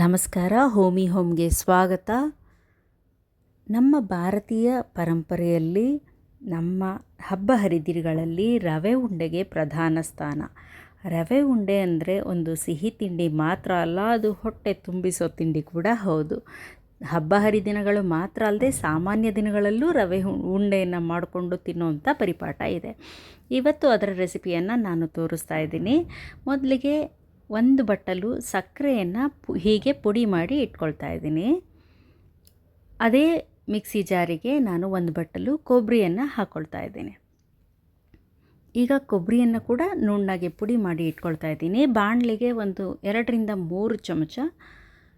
ನಮಸ್ಕಾರ. ಹೋಮಿ ಹೋಮ್ಗೆ ಸ್ವಾಗತ. ನಮ್ಮ ಭಾರತೀಯ ಪರಂಪರೆಯಲ್ಲಿ ನಮ್ಮ ಹಬ್ಬ ಹರಿದಿನಗಳಲ್ಲಿ ರವೆ ಉಂಡೆಗೆ ಪ್ರಧಾನ ಸ್ಥಾನ. ರವೆ ಉಂಡೆ ಅಂದರೆ ಒಂದು ಸಿಹಿ ತಿಂಡಿ ಮಾತ್ರ ಅಲ್ಲ, ಅದು ಹೊಟ್ಟೆ ತುಂಬಿಸೋ ತಿಂಡಿ ಕೂಡ ಹೌದು. ಹಬ್ಬ ಹರಿದಿನಗಳು ಮಾತ್ರ ಅಲ್ಲದೆ ಸಾಮಾನ್ಯ ದಿನಗಳಲ್ಲೂ ರವೆ ಉಂಡೆಯನ್ನು ಮಾಡಿಕೊಂಡು ತಿನ್ನುವಂಥ ಪರಿಪಾಠ ಇದೆ. ಇವತ್ತು ಅದರ ರೆಸಿಪಿಯನ್ನು ನಾನು ತೋರಿಸ್ತಾ ಇದ್ದೀನಿ. ಮೊದಲಿಗೆ ಒಂದು ಬಟ್ಟಲು ಸಕ್ಕರೆಯನ್ನು ಹೀಗೆ ಪುಡಿ ಮಾಡಿ ಇಟ್ಕೊಳ್ತಾ ಇದ್ದೀನಿ. ಅದೇ ಮಿಕ್ಸಿ ಜಾರಿಗೆ ನಾನು ಒಂದು ಬಟ್ಟಲು ಕೊಬ್ಬರಿಯನ್ನು ಹಾಕ್ಕೊಳ್ತಾ ಇದ್ದೀನಿ. ಈಗ ಕೊಬ್ಬರಿಯನ್ನು ಕೂಡ ನುಣ್ಣಗೆ ಪುಡಿ ಮಾಡಿ ಇಟ್ಕೊಳ್ತಾ ಇದ್ದೀನಿ. ಬಾಣಲಿಗೆ ಒಂದು 2-3 ಚಮಚ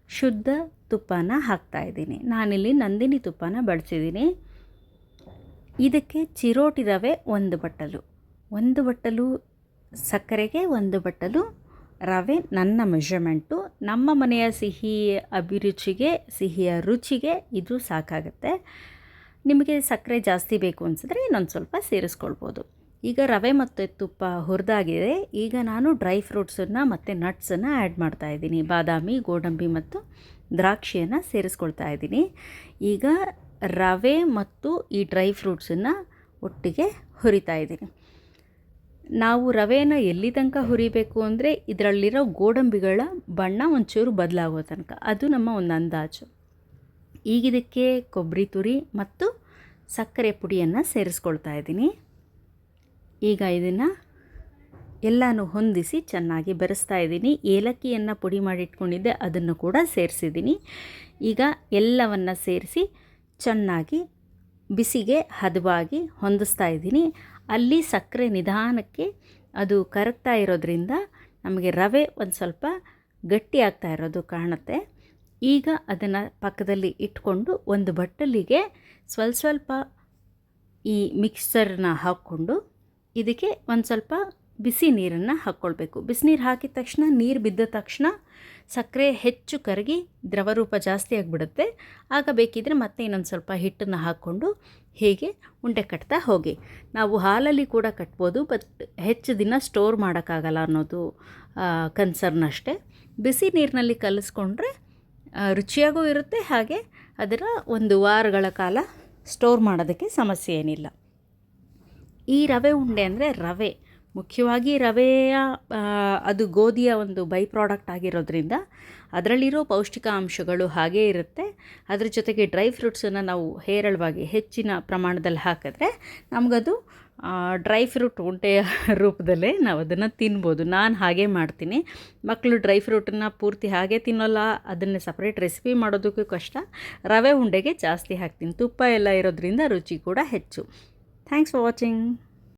ಶುದ್ಧ ತುಪ್ಪನ ಹಾಕ್ತಾ ಇದ್ದೀನಿ. ನಾನಿಲ್ಲಿ ನಂದಿನಿ ತುಪ್ಪನ ಬಳಸಿದ್ದೀನಿ. ಇದಕ್ಕೆ ಚಿರೋಟಿ ರವೆ ಒಂದು ಬಟ್ಟಲು ಸಕ್ಕರೆಗೆ ಒಂದು ಬಟ್ಟಲು ರವೆ ನನ್ನ ಮೆಷರ್ಮೆಂಟು. ನಮ್ಮ ಮನೆಯ ಸಿಹಿ ಅಭಿರುಚಿಗೆ, ಸಿಹಿಯ ರುಚಿಗೆ ಇದು ಸಾಕಾಗುತ್ತೆ. ನಿಮಗೆ ಸಕ್ಕರೆ ಜಾಸ್ತಿ ಬೇಕು ಅನಿಸಿದ್ರೆ ಇನ್ನೊಂದು ಸ್ವಲ್ಪ ಸೇರಿಸ್ಕೊಳ್ಬೋದು. ಈಗ ರವೆ ಮತ್ತು ತುಪ್ಪ ಹುರಿದಾಗಿದೆ. ಈಗ ನಾನು ಡ್ರೈ ಫ್ರೂಟ್ಸನ್ನು ಮತ್ತು ನಟ್ಸನ್ನು ಆ್ಯಡ್ ಮಾಡ್ತಾಯಿದ್ದೀನಿ. ಬಾದಾಮಿ, ಗೋಡಂಬಿ ಮತ್ತು ದ್ರಾಕ್ಷಿಯನ್ನು ಸೇರಿಸ್ಕೊಳ್ತಾ ಇದ್ದೀನಿ. ಈಗ ರವೆ ಮತ್ತು ಈ ಡ್ರೈ ಫ್ರೂಟ್ಸನ್ನು ಒಟ್ಟಿಗೆ ಹುರಿತಾ ಇದ್ದೀನಿ. ನಾವು ರವೆಯನ್ನು ಎಲ್ಲಿ ತನಕ ಹುರಿಬೇಕು ಅಂದರೆ ಇದರಲ್ಲಿರೋ ಗೋಡಂಬಿಗಳ ಬಣ್ಣ ಒಂಚೂರು ಬದಲಾಗೋ ತನಕ, ಅದು ನಮ್ಮ ಒಂದು ಅಂದಾಜು. ಈಗ ಇದಕ್ಕೆ ಕೊಬ್ಬರಿ ತುರಿ ಮತ್ತು ಸಕ್ಕರೆ ಪುಡಿಯನ್ನು ಸೇರಿಸ್ಕೊಳ್ತಾ ಇದ್ದೀನಿ. ಈಗ ಇದನ್ನು ಎಲ್ಲನೂ ಹೊಂದಿಸಿ ಚೆನ್ನಾಗಿ ಬೆರೆಸ್ತಾ ಇದ್ದೀನಿ. ಏಲಕ್ಕಿಯನ್ನು ಪುಡಿ ಮಾಡಿ ಇಟ್ಕೊಂಡಿದ್ದೆ, ಅದನ್ನು ಕೂಡ ಸೇರಿಸಿದ್ದೀನಿ. ಈಗ ಎಲ್ಲವನ್ನು ಸೇರಿಸಿ ಚೆನ್ನಾಗಿ ಬಿಸಿಗೆ ಹದವಾಗಿ ಹೊಂದಿಸ್ತಾ ಇದ್ದೀನಿ. ಅಲ್ಲಿ ಸಕ್ಕರೆ ನಿಧಾನಕ್ಕೆ ಅದು ಕರಗ್ತಾ ಇರೋದ್ರಿಂದ ನಮಗೆ ರವೆ ಒಂದು ಸ್ವಲ್ಪ ಗಟ್ಟಿ ಆಗ್ತಾ ಇರೋದು ಕಾಣುತ್ತೆ. ಈಗ ಅದನ್ನು ಪಕ್ಕದಲ್ಲಿ ಇಟ್ಕೊಂಡು ಒಂದು ಬಟ್ಟಲಿಗೆ ಸ್ವಲ್ಪ ಈ ಮಿಕ್ಸರ್ನ ಹಾಕ್ಕೊಂಡು ಇದಕ್ಕೆ ಒಂದು ಸ್ವಲ್ಪ ಬಿಸಿ ನೀರನ್ನು ಹಾಕ್ಕೊಳ್ಬೇಕು. ಬಿಸಿನೀರು ಹಾಕಿದ ತಕ್ಷಣ, ನೀರು ಬಿದ್ದ ತಕ್ಷಣ ಸಕ್ಕರೆ ಹೆಚ್ಚು ಕರಗಿ ದ್ರವರೂಪ ಜಾಸ್ತಿ ಆಗಿಬಿಡುತ್ತೆ. ಆಗ ಬೇಕಿದ್ದರೆ ಮತ್ತೆ ಇನ್ನೊಂದು ಸ್ವಲ್ಪ ಹಿಟ್ಟನ್ನು ಹಾಕ್ಕೊಂಡು ಹೀಗೆ ಉಂಡೆ ಕಟ್ತಾ ಹೋಗಿ. ನಾವು ಹಾಲಲ್ಲಿ ಕೂಡ ಕಟ್ಬೋದು, ಬಟ್ ಹೆಚ್ಚು ದಿನ ಸ್ಟೋರ್ ಮಾಡೋಕ್ಕಾಗಲ್ಲ ಅನ್ನೋದು ಕನ್ಸರ್ನ್ ಅಷ್ಟೇ. ಬಿಸಿ ನೀರಿನಲ್ಲಿ ಕಲಿಸ್ಕೊಂಡ್ರೆ ರುಚಿಯಾಗೂ ಇರುತ್ತೆ, ಹಾಗೆ ಅದರ 1 ವಾರಗಳ ಕಾಲ ಸ್ಟೋರ್ ಮಾಡೋದಕ್ಕೆ ಸಮಸ್ಯೆ ಏನಿಲ್ಲ. ಈ ರವೆ ಉಂಡೆ ಅಂದರೆ ರವೆ ಮುಖ್ಯವಾಗಿ ರವೆಯ ಅದು ಗೋಧಿಯ ಒಂದು ಬೈ ಪ್ರಾಡಕ್ಟ್ ಆಗಿರೋದ್ರಿಂದ ಅದರಲ್ಲಿರೋ ಪೌಷ್ಟಿಕಾಂಶಗಳು ಹಾಗೇ ಇರುತ್ತೆ. ಅದ್ರ ಜೊತೆಗೆ ಡ್ರೈ ಫ್ರೂಟ್ಸನ್ನು ನಾವು ಹೇರಳವಾಗಿ ಹೆಚ್ಚಿನ ಪ್ರಮಾಣದಲ್ಲಿ ಹಾಕಿದ್ರೆ ನಮಗದು ಡ್ರೈ ಫ್ರೂಟ್ ಉಂಡೆಯ ರೂಪದಲ್ಲೇ ನಾವು ಅದನ್ನು ತಿನ್ಬೋದು. ನಾನು ಹಾಗೆ ಮಾಡ್ತೀನಿ. ಮಕ್ಕಳು ಡ್ರೈ ಫ್ರೂಟನ್ನು ಪೂರ್ತಿ ಹಾಗೆ ತಿನ್ನೋಲ್ಲ, ಅದನ್ನು ಸಪ್ರೇಟ್ ರೆಸಿಪಿ ಮಾಡೋದಕ್ಕೂ ಕಷ್ಟ. ರವೆ ಉಂಡೆಗೆ ಜಾಸ್ತಿ ಹಾಕ್ತೀನಿ. ತುಪ್ಪ ಎಲ್ಲ ಇರೋದ್ರಿಂದ ರುಚಿ ಕೂಡ ಹೆಚ್ಚು. Thanks for watching.